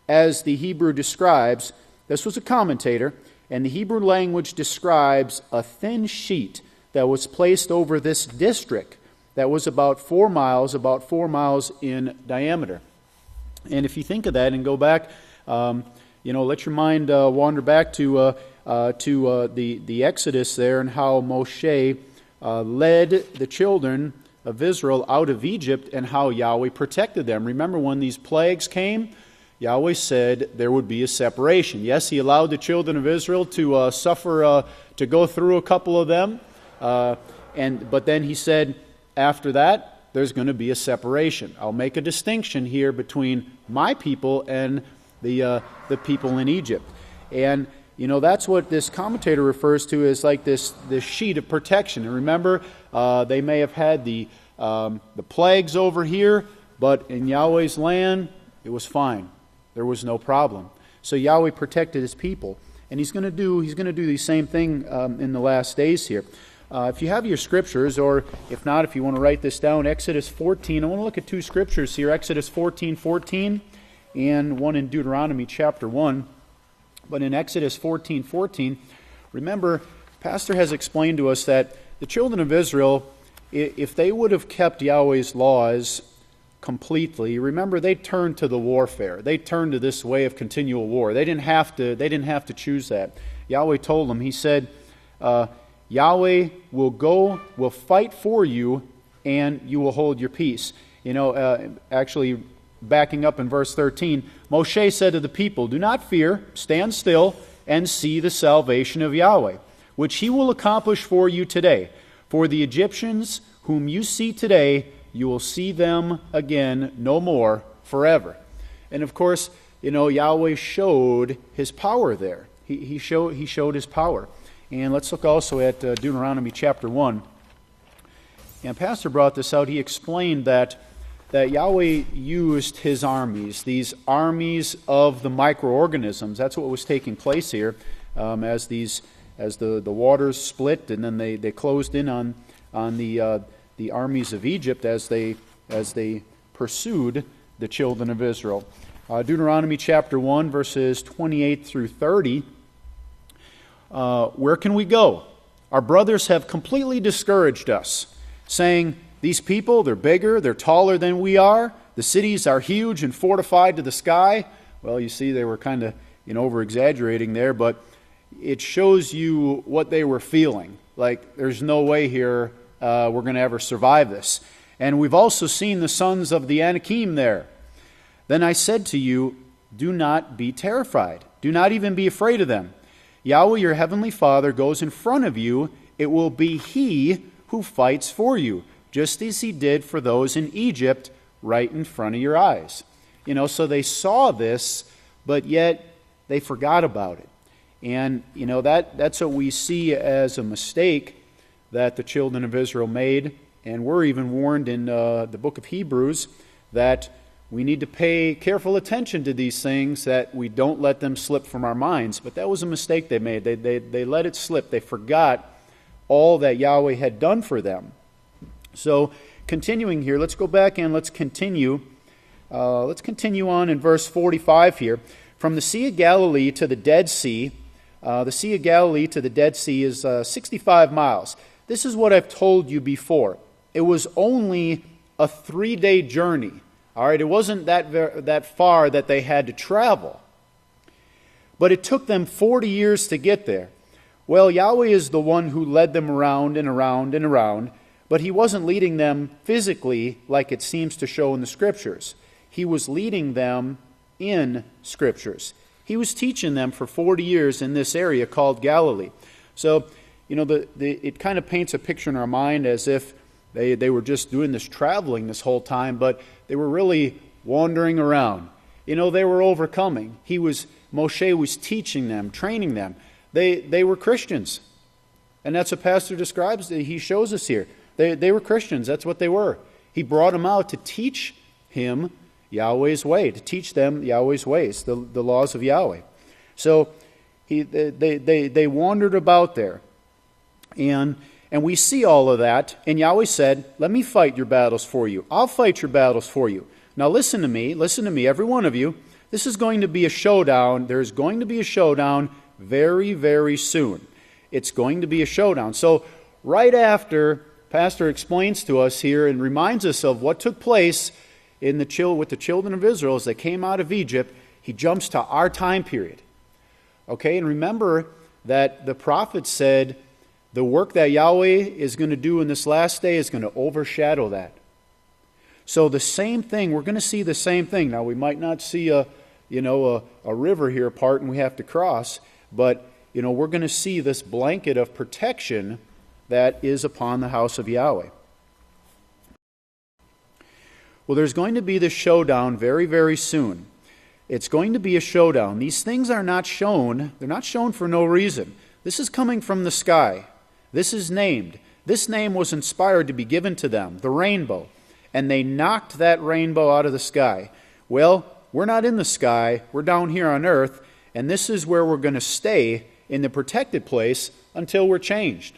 as the Hebrew describes. This was a commentator, and the Hebrew language describes a thin sheet that was placed over this district that was about 4 miles in diameter. And if you think of that and go back, let your mind wander back to the Exodus there, and how Moshe led the children of Israel out of Egypt, and how Yahweh protected them. Remember, when these plagues came, Yahweh said there would be a separation. Yes, He allowed the children of Israel to suffer, to go through a couple of them, but then He said, after that, there's going to be a separation. I'll make a distinction here between my people and the people in Egypt. And that's what this commentator refers to as like this sheet of protection. And remember, they may have had the plagues over here, but in Yahweh's land, it was fine. There was no problem. So Yahweh protected His people, and He's going to do the same thing in the last days here. If you have your scriptures, or if not, if you want to write this down, Exodus 14. I want to look at two scriptures here, Exodus 14:14, and one in Deuteronomy chapter 1. But in Exodus 14:14, remember, Pastor has explained to us that the children of Israel, if they would have kept Yahweh's laws completely, remember, they turned to the warfare. They turned to this way of continual war. They didn't have to choose that. Yahweh told them, He said, Yahweh will fight for you, and you will hold your peace. Actually, backing up in verse 13, Moshe said to the people, do not fear, stand still, and see the salvation of Yahweh, which He will accomplish for you today. For the Egyptians whom you see today, you will see them again no more forever. And of course, Yahweh showed his power there. He showed his power. And let's look also at Deuteronomy chapter 1. And Pastor brought this out. He explained that Yahweh used his armies, these armies of the microorganisms. That's what was taking place here as the waters split, and then they closed in on the armies of Egypt as they pursued the children of Israel. Deuteronomy chapter 1, verses 28 through 30. Where can we go? Our brothers have completely discouraged us, saying, these people, they're bigger, they're taller than we are. The cities are huge and fortified to the sky. Well, you see, they were kind of over-exaggerating there, but it shows you what they were feeling. Like, there's no way here we're going to ever survive this. And we've also seen the sons of the Anakim there. Then I said to you, do not be terrified. Do not even be afraid of them. Yahweh, your heavenly Father, goes in front of you. It will be He who fights for you, just as He did for those in Egypt right in front of your eyes. So they saw this, but yet they forgot about it. And, that's what we see as a mistake that the children of Israel made. And we're even warned in the book of Hebrews that we need to pay careful attention to these things, that we don't let them slip from our minds. But that was a mistake they made. They let it slip. They forgot all that Yahweh had done for them. So, continuing here, let's go back and let's continue. Let's continue on in verse 45 here. From the Sea of Galilee to the Dead Sea, the Sea of Galilee to the Dead Sea is 65 miles. This is what I've told you before. It was only a 3-day journey. All right, it wasn't that far that they had to travel. But it took them 40 years to get there. Well, Yahweh is the one who led them around and around and around, but He wasn't leading them physically like it seems to show in the Scriptures. He was leading them in Scriptures. He was teaching them for 40 years in this area called Galilee. So, it kind of paints a picture in our mind as if they were just doing this traveling this whole time, but they were really wandering around. They were overcoming. Moshe was teaching them, training them. They were Christians. And that's what Pastor describes. He shows us here. They were Christians. That's what they were. He brought them out to teach him Yahweh's way, to teach them Yahweh's ways, the laws of Yahweh. So they wandered about there. And we see all of that. And Yahweh said, let me fight your battles for you. I'll fight your battles for you. Now listen to me, every one of you. This is going to be a showdown. There's going to be a showdown very, very soon. It's going to be a showdown. So right after Pastor explains to us here and reminds us of what took place with the children of Israel as they came out of Egypt, he jumps to our time period. Okay, and remember that the prophet said the work that Yahweh is going to do in this last day is going to overshadow that. So the same thing, we're going to see the same thing. Now we might not see a river here apart and we have to cross, but we're going to see this blanket of protection that is upon the house of Yahweh. Well, there's going to be this showdown very, very soon. It's going to be a showdown. These things are not shown. They're not shown for no reason. This is coming from the sky. This is named. This name was inspired to be given to them, the rainbow. And they knocked that rainbow out of the sky. Well, we're not in the sky. We're down here on earth. And this is where we're going to stay in the protected place until we're changed.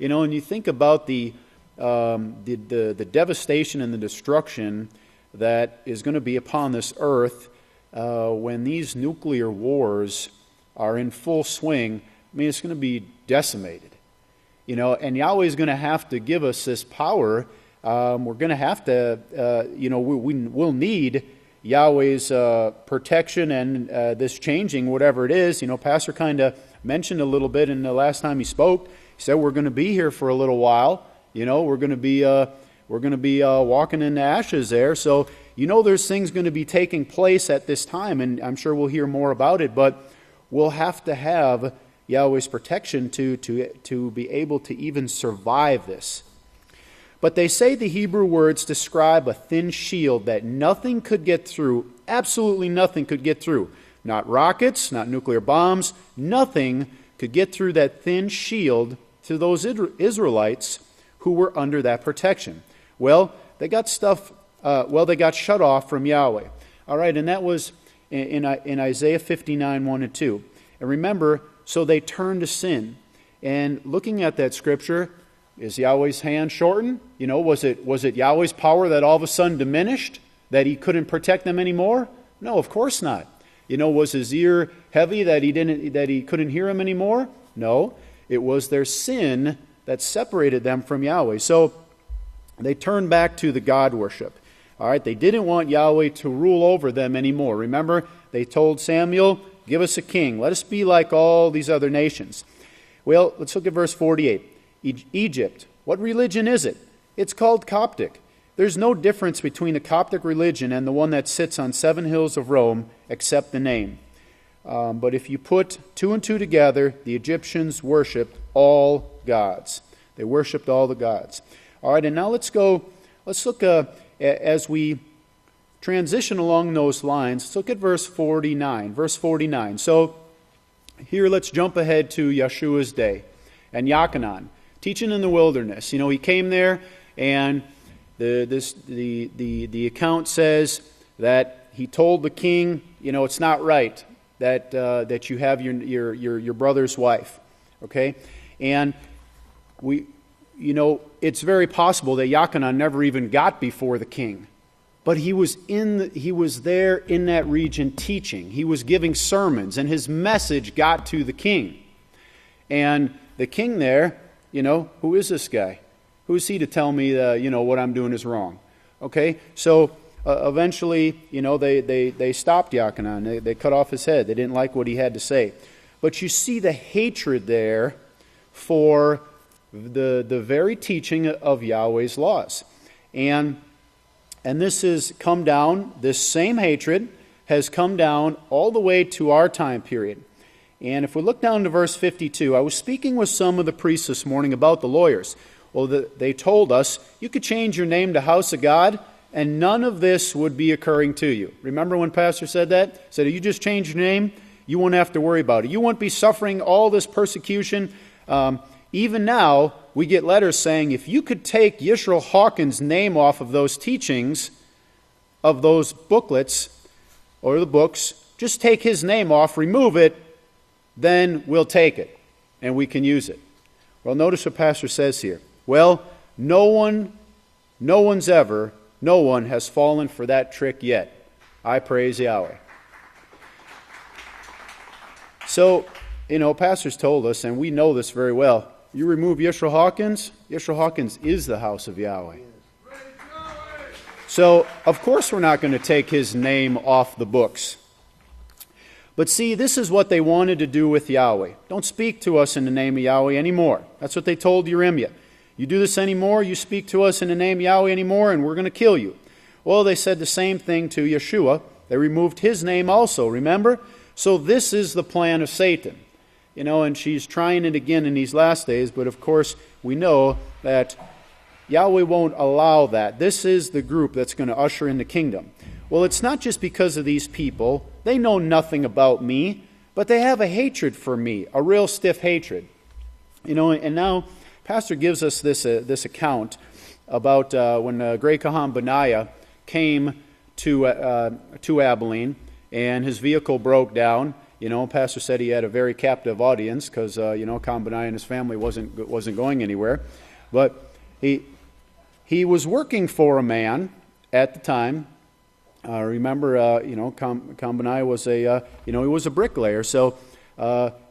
And you think about the devastation and the destruction that is going to be upon this earth when these nuclear wars are in full swing. I mean, it's going to be decimated. And Yahweh is going to have to give us this power. We're going to have to, we'll need Yahweh's protection and this changing, whatever it is. Pastor kind of mentioned a little bit in the last time he spoke. He said we're going to be here for a little while. We're going to be walking in the ashes there. So there's things going to be taking place at this time, and I'm sure we'll hear more about it. But we'll have to have Yahweh's protection to be able to even survive this. But they say the Hebrew words describe a thin shield that nothing could get through Absolutely nothing could get through. Not rockets, not nuclear bombs, nothing could get through that thin shield to those Israelites who were under that protection. Well, they got they got shut off from Yahweh. All right, and that was in Isaiah 59, 1 and 2. And remember, so they turned to sin. And looking at that scripture, is Yahweh's hand shortened? Was it Yahweh's power that all of a sudden diminished? That he couldn't protect them anymore? No, of course not. Was his ear heavy that he couldn't hear him anymore? No. It was their sin that separated them from Yahweh. So they turned back to the God worship. All right, they didn't want Yahweh to rule over them anymore. Remember, they told Samuel, give us a king. Let us be like all these other nations. Well, let's look at verse 48. Egypt, what religion is it? It's called Coptic. There's no difference between the Coptic religion and the one that sits on 7 hills of Rome, except the name. But if you put 2 and 2 together, the Egyptians worshipped all gods. They worshipped all the gods. All right, and now let's look as we transition along those lines. Let's look at verse 49. Verse 49. So here let's jump ahead to Yeshua's day and Yachanan, teaching in the wilderness. He came there, and the account says that he told the king, it's not right that you have your brother's wife. Okay, and it's very possible that Yachanan never even got before the king, but he was there in that region teaching. He was giving sermons, and his message got to the king. And the king there, who is this guy? Who is he to tell me what I'm doing is wrong? Okay, so eventually, they stopped Yachanan. They cut off his head. They didn't like what he had to say. But you see the hatred there for the very teaching of Yahweh's laws. And this has come down, this same hatred has come down all the way to our time period. And if we look down to verse 52, I was speaking with some of the priests this morning about the lawyers. Well, they told us, you could change your name to House of God, and none of this would be occurring to you. Remember when Pastor said that? Said, if you just change your name, you won't have to worry about it. You won't be suffering all this persecution. Even now, we get letters saying, if you could take Yisrayl Hawkins' name off of those teachings, of those booklets, or the books, just take his name off, remove it, then we'll take it, and we can use it. Well, notice what Pastor says here. Well, no one has fallen for that trick yet. I praise Yahweh. So, Pastor's told us, and we know this very well, you remove Yisrayl Hawkins is the House of Yahweh. So, of course we're not going to take his name off the books. But see, this is what they wanted to do with Yahweh. Don't speak to us in the name of Yahweh anymore. That's what they told Yeremiah. You do this anymore, you speak to us in the name of Yahweh anymore, and we're going to kill you. Well, they said the same thing to Yeshua. They removed his name also, remember? So this is the plan of Satan. And she's trying it again in these last days, but of course we know that Yahweh won't allow that. This is the group that's going to usher in the kingdom. Well, it's not just because of these people. They know nothing about me, but they have a hatred for me, a real stiff hatred. And now Pastor gives us this account about when Grey Kahan Benaiah came to Abelin, and his vehicle broke down. Pastor said he had a very captive audience because Kahan Benaiah and his family wasn't going anywhere. But he was working for a man at the time. Remember, Kahan Benaiah was he was a bricklayer, so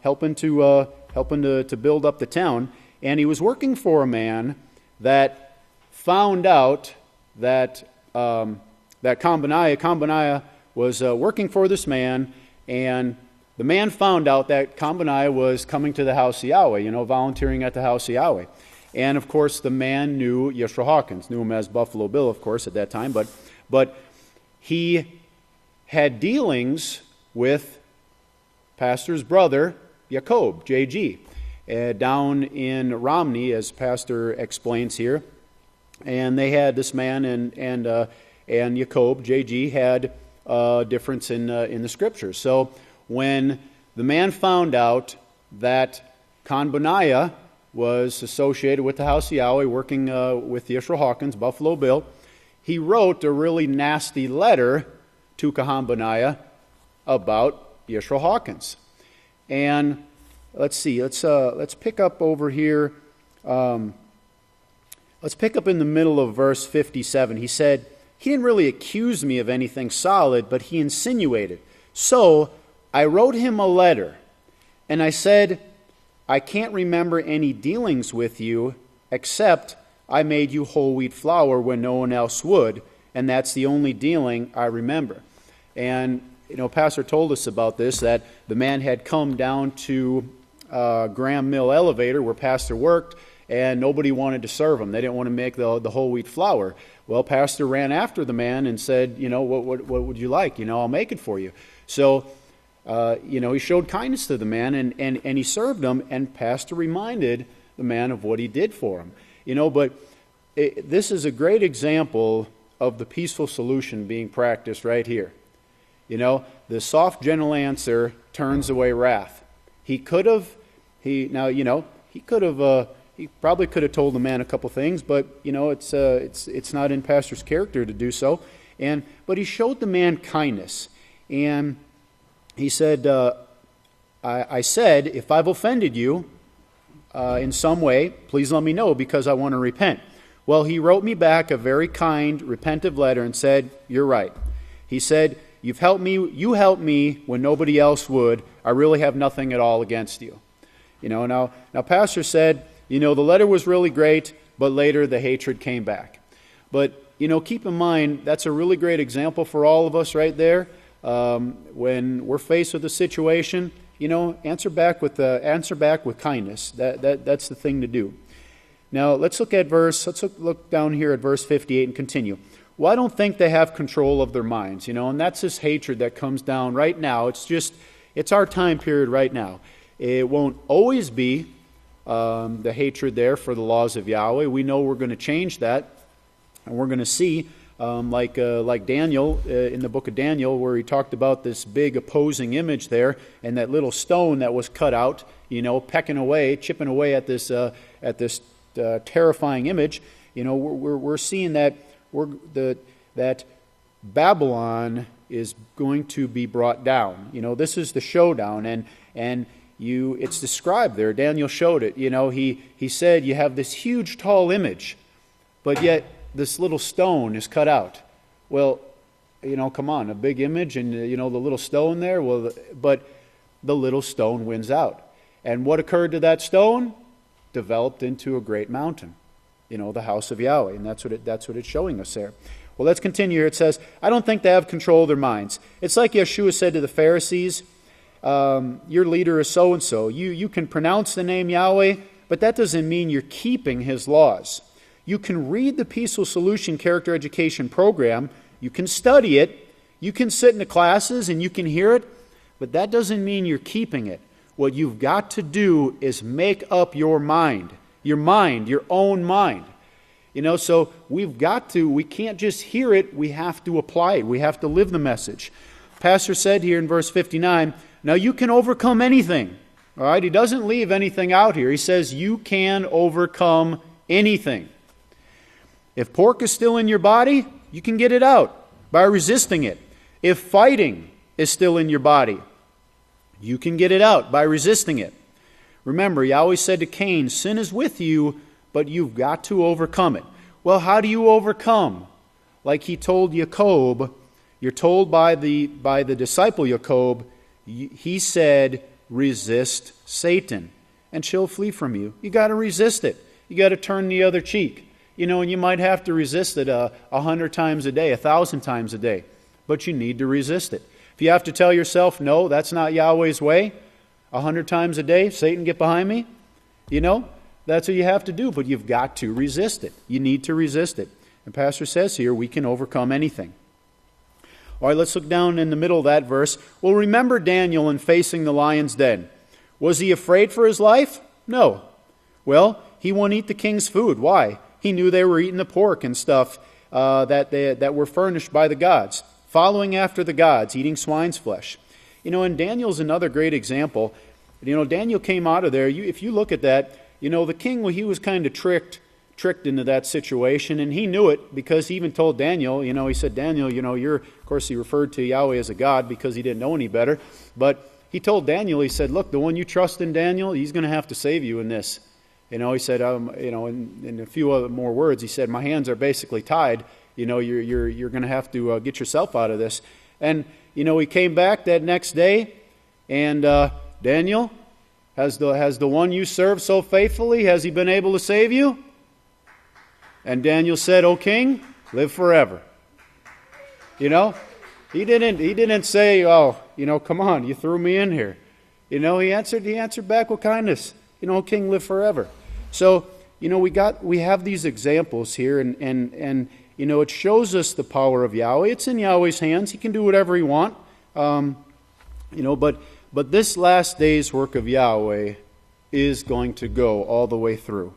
helping to build up the town. And he was working for a man that found out that Kahan Benaiah was working for this man, and the man found out that Kahan Benaiah was coming to the House of Yahweh, volunteering at the House of Yahweh. And of course, the man knew Yisrayl Hawkins, knew him as Buffalo Bill, of course, at that time, but he had dealings with Pastor's brother, Jacob, J.G., down in Romney, as Pastor explains here. And they had this man and Jacob, J.G., had difference in the Scriptures. So when the man found out that Konbaniah was associated with the House of Yahweh, working with Yisrayl Hawkins, Buffalo Bill, he wrote a really nasty letter to Konbaniah about Yisrayl Hawkins. And let's see, let's pick up over here. Let's pick up in the middle of verse 57. He said, he didn't really accuse me of anything solid, but he insinuated. So I wrote him a letter, and I said, I can't remember any dealings with you, except I made you whole wheat flour when no one else would, and that's the only dealing I remember. And, Pastor told us about this, that the man had come down to Graham Mill Elevator where Pastor worked, and nobody wanted to serve him. They didn't want to make the whole wheat flour. Well, Pastor ran after the man and said, what would you like? I'll make it for you. So, he showed kindness to the man, and he served him, and Pastor reminded the man of what he did for him. But this is a great example of the peaceful solution being practiced right here. The soft, gentle answer turns away wrath. He probably could have told the man a couple things, but it's not in Pastor's character to do so. But he showed the man kindness, and he said, I said, if I've offended you in some way, please let me know because I want to repent. Well, he wrote me back a very kind, repentive letter and said, you're right. He said, you helped me when nobody else would. I really have nothing at all against you. Now Pastor said, the letter was really great, but later the hatred came back. But, keep in mind, that's a really great example for all of us right there. When we're faced with a situation, answer back with kindness. That's the thing to do. Now, let's look down here at verse 58 and continue. Well, I don't think they have control of their minds, and that's this hatred that comes down right now. It's our time period right now. It won't always be the hatred there for the laws of Yahweh. We know we're going to change that, and we're going to see, like Daniel, in the book of Daniel, where he talked about this big opposing image there, and that little stone that was cut out, chipping away at this terrifying image. We're seeing that that Babylon is going to be brought down. This is the showdown, and it's described there. Daniel showed it. He said you have this huge, tall image, but yet this little stone is cut out. Well, come on, a big image and the little stone there. Well, but the little stone wins out, and what occurred to that stone? Developed into a great mountain. The house of Yahweh, and that's what it's showing us there. Well, let's continue here. It says, I don't think they have control of their minds. It's like Yeshua said to the Pharisees, your leader is so-and-so. You can pronounce the name Yahweh, but that doesn't mean you're keeping his laws. You can read the Peaceful Solution Character Education Program. You can study it. You can sit in the classes and you can hear it, but that doesn't mean you're keeping it. What you've got to do is make up your mind, your own mind. So we can't just hear it, we have to apply it. We have to live the message. Pastor said here in verse 59, now you can overcome anything. All right, he doesn't leave anything out here. He says you can overcome anything. If pork is still in your body, you can get it out by resisting it. If fighting is still in your body, you can get it out by resisting it. Remember, Yahweh said to Cain, sin is with you, but you've got to overcome it. Well, how do you overcome? Like he told Jacob, you're told by the disciple Jacob, he said, resist Satan, and she'll flee from you. You got to resist it. You got to turn the other cheek. And you might have to resist it 100 times a day, 1,000 times a day, but you need to resist it. If you have to tell yourself, no, that's not Yahweh's way, 100 times a day, Satan, get behind me, that's what you have to do, but you've got to resist it. You need to resist it. And Pastor says here, we can overcome anything. All right, let's look down in the middle of that verse. Well, remember Daniel in facing the lion's den. Was he afraid for his life? No. Well, he won't eat the king's food. Why? He knew they were eating the pork and stuff that were furnished by the gods. following after the gods, eating swine's flesh. And Daniel's another great example. Daniel came out of there. If you look at that, the king, well, he was kind of tricked into that situation, and he knew it because he even told Daniel, he said, Daniel, you're, of course he referred to Yahweh as a god because he didn't know any better, but he told Daniel, he said, look, the one you trust in, Daniel, he's going to have to save you in this. He said, in a few other more words, he said, my hands are basically tied. You're going to have to get yourself out of this. And, he came back that next day, and Daniel, has the one you serve so faithfully, has he been able to save you? And Daniel said, O king, live forever. He didn't say, come on, you threw me in here. He answered back with kindness. King, live forever. So, we have these examples here, and it shows us the power of Yahweh. It's in Yahweh's hands. He can do whatever he wants. But this last day's work of Yahweh is going to go all the way through.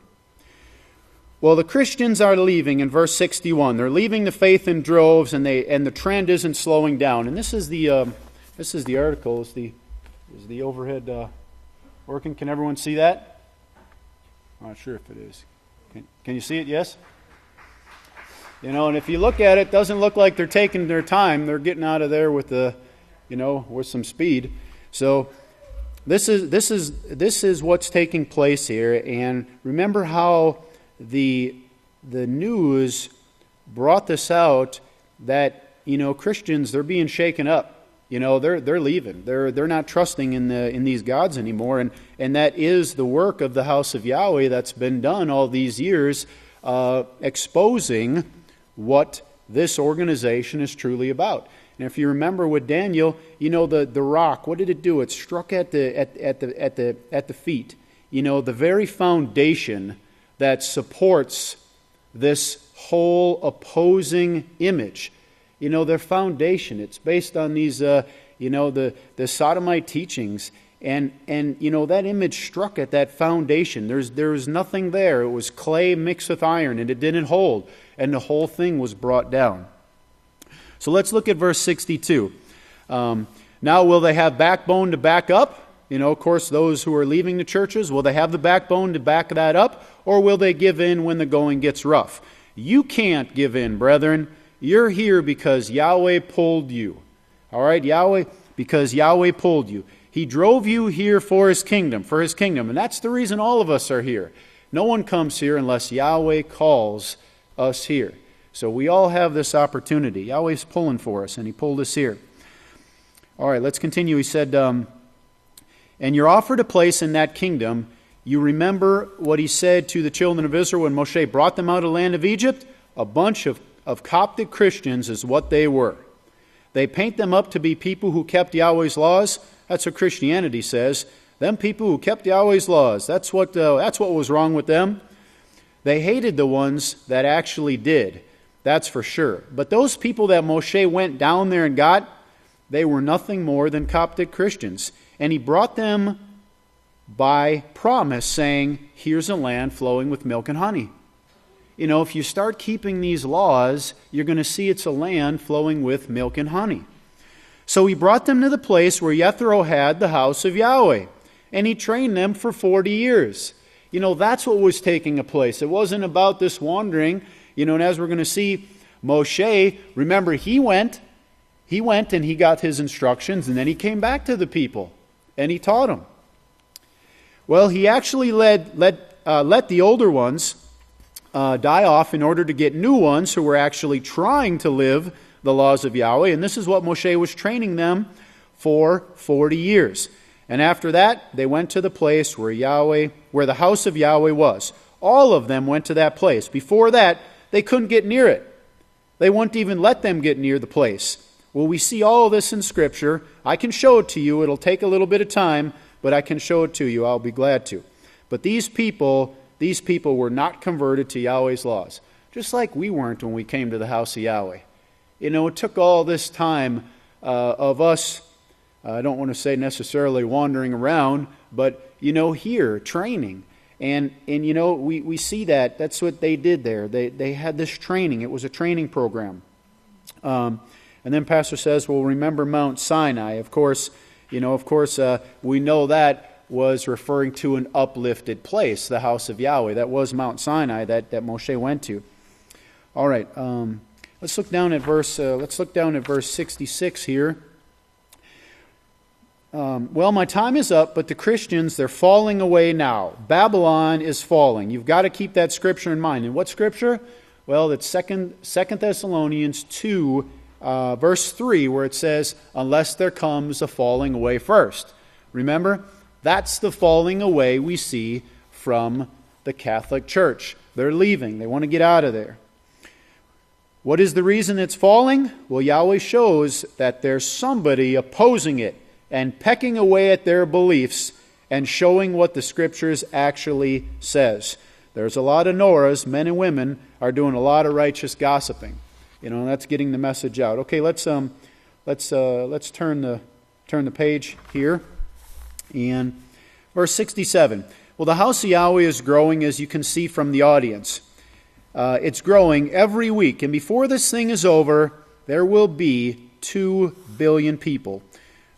Well, the Christians are leaving in verse 61. They're leaving the faith in droves, and the trend isn't slowing down. And this is the article. Is the overhead working? Can everyone see that? I'm not sure if it is. Can you see it? Yes. And if you look at it, it doesn't look like they're taking their time. They're getting out of there with with some speed. So this is what's taking place here. And remember how the news brought this out that Christians, they're being shaken up. They're leaving. They're not trusting in these gods anymore, and that is the work of the House of Yahweh that's been done all these years, exposing what this organization is truly about. And if you remember with Daniel, the rock, what did it do? It struck at the feet. The very foundation that supports this whole opposing image. Their foundation, it's based on these, the sodomite teachings. And that image struck at that foundation. There was nothing there. It was clay mixed with iron, and it didn't hold. And the whole thing was brought down. So let's look at verse 62. Now will they have backbone to back up? Of course, those who are leaving the churches, will they have the backbone to back that up? Or will they give in when the going gets rough? You can't give in, brethren. You're here because Yahweh pulled you. All right, because Yahweh pulled you. He drove you here for His kingdom. And that's the reason all of us are here. No one comes here unless Yahweh calls us here. So we all have this opportunity. Yahweh's pulling for us, and He pulled us here. All right, let's continue. He said, and you're offered a place in that kingdom. You remember what He said to the children of Israel when Moshe brought them out of the land of Egypt? A bunch of Coptic Christians is what they were. They paint them up to be people who kept Yahweh's laws. That's what Christianity says. Them people who kept Yahweh's laws. That's what was wrong with them. They hated the ones that actually did. That's for sure. But those people that Moshe went down there and got, they were nothing more than Coptic Christians. And he brought them by promise, saying, here's a land flowing with milk and honey. If you start keeping these laws, you're going to see it's a land flowing with milk and honey. So he brought them to the place where Yisrayl had the house of Yahweh. And he trained them for 40 years. That's what was taking place. It wasn't about this wandering. And as we're going to see, Moshe, remember, he went and he got his instructions, and then he came back to the people, and he taught them. Well, he actually let the older ones die off in order to get new ones who were actually trying to live the laws of Yahweh. And this is what Moshe was training them for 40 years. And after that, they went to the place where the house of Yahweh was. All of them went to that place. Before that, they couldn't get near it. They wouldn't even let them get near the place. Well, we see all of this in Scripture. I can show it to you. It'll take a little bit of time, but I can show it to you. I'll be glad to. But these people were not converted to Yahweh's laws, just like we weren't when we came to the house of Yahweh. It took all this time of us, I don't want to say necessarily wandering around, but, here, training. And we see that. That's what they did there. They had this training. It was a training program. And And then Pastor says, well, remember Mount Sinai. Of course, we know that was referring to an uplifted place, the house of Yahweh. That was Mount Sinai that Moshe went to. All right, let's look down at verse 66 here. Well, my time is up, but the Christians, they're falling away now. Babylon is falling. You've got to keep that scripture in mind. And what scripture? Well, it's 2 Thessalonians 2, verse 3, where it says, unless there comes a falling away first. Remember, that's the falling away we see from the Catholic Church. They're leaving. They want to get out of there. What is the reason it's falling? Well, Yahweh shows that there's somebody opposing it and pecking away at their beliefs and showing what the Scriptures actually says. There's a lot of Noahs, men and women, are doing a lot of righteous gossiping. And that's getting the message out. Okay, let's turn the page here. And verse 67. Well, the house of Yahweh is growing, as you can see from the audience. It's growing every week. And before this thing is over, there will be 2 billion people.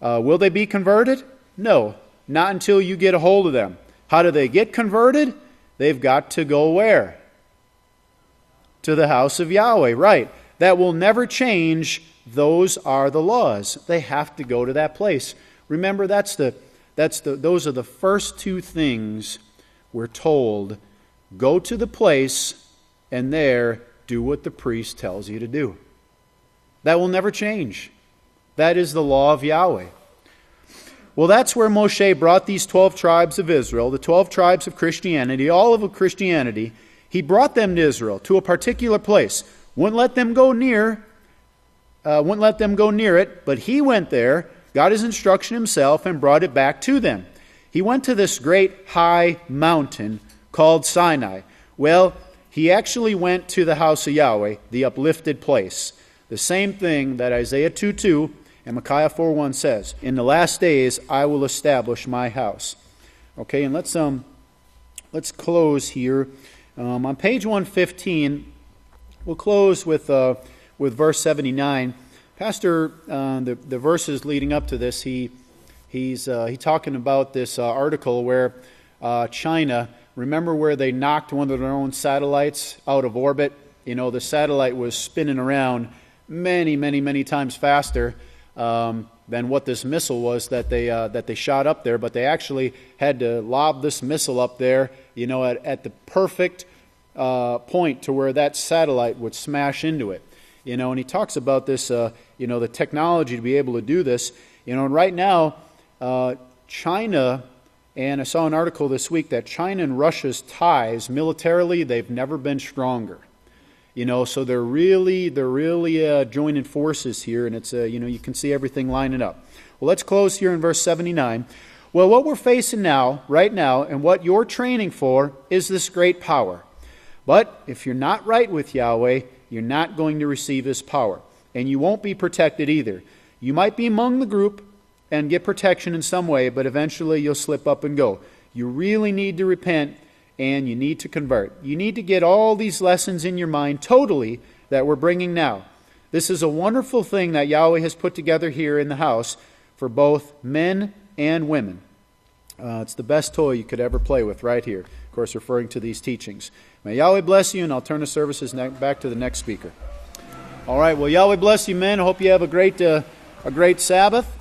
Will they be converted? No, not until you get a hold of them. How do they get converted? They've got to go where? To the house of Yahweh, right. That will never change. Those are the laws. They have to go to that place. Remember, those are the first 2 things we're told. Go to the place and there do what the priest tells you to do. That will never change. That is the law of Yahweh. Well, that's where Moshe brought these 12 tribes of Israel, the 12 tribes of Christianity, all of Christianity. He brought them to Israel, to a particular place. Wouldn't let them go near it, but he went there, got his instruction himself, and brought it back to them. He went to this great high mountain called Sinai. Well, he actually went to the house of Yahweh, the uplifted place. The same thing that Isaiah 2:2 and Micaiah 4:1 says, in the last days I will establish my house. Okay, and let's close here. On page 115, we'll close with verse 79. Pastor, the verses leading up to this, he's talking about this article where China, remember where they knocked one of their own satellites out of orbit? The satellite was spinning around many, many, many times faster than what this missile was that they shot up there. But they actually had to lob this missile up there, at the perfect point to where that satellite would smash into it. And he talks about this, the technology to be able to do this. And right now, China, and I saw an article this week that China and Russia's ties militarily, they've never been stronger. So they're really joining forces here, and it's you can see everything lining up. Well, let's close here in verse 79. Well, what we're facing right now, and what you're training for is this great power. But if you're not right with Yahweh, you're not going to receive His power, and you won't be protected either. You might be among the group and get protection in some way, but eventually you'll slip up and go. You really need to repent, and you need to convert. You need to get all these lessons in your mind totally that we're bringing now. This is a wonderful thing that Yahweh has put together here in the house for both men and women. It's the best toy you could ever play with right here. Of course, referring to these teachings. May Yahweh bless you, and I'll turn the services back to the next speaker. All right, well, Yahweh bless you, men. I hope you have a great Sabbath.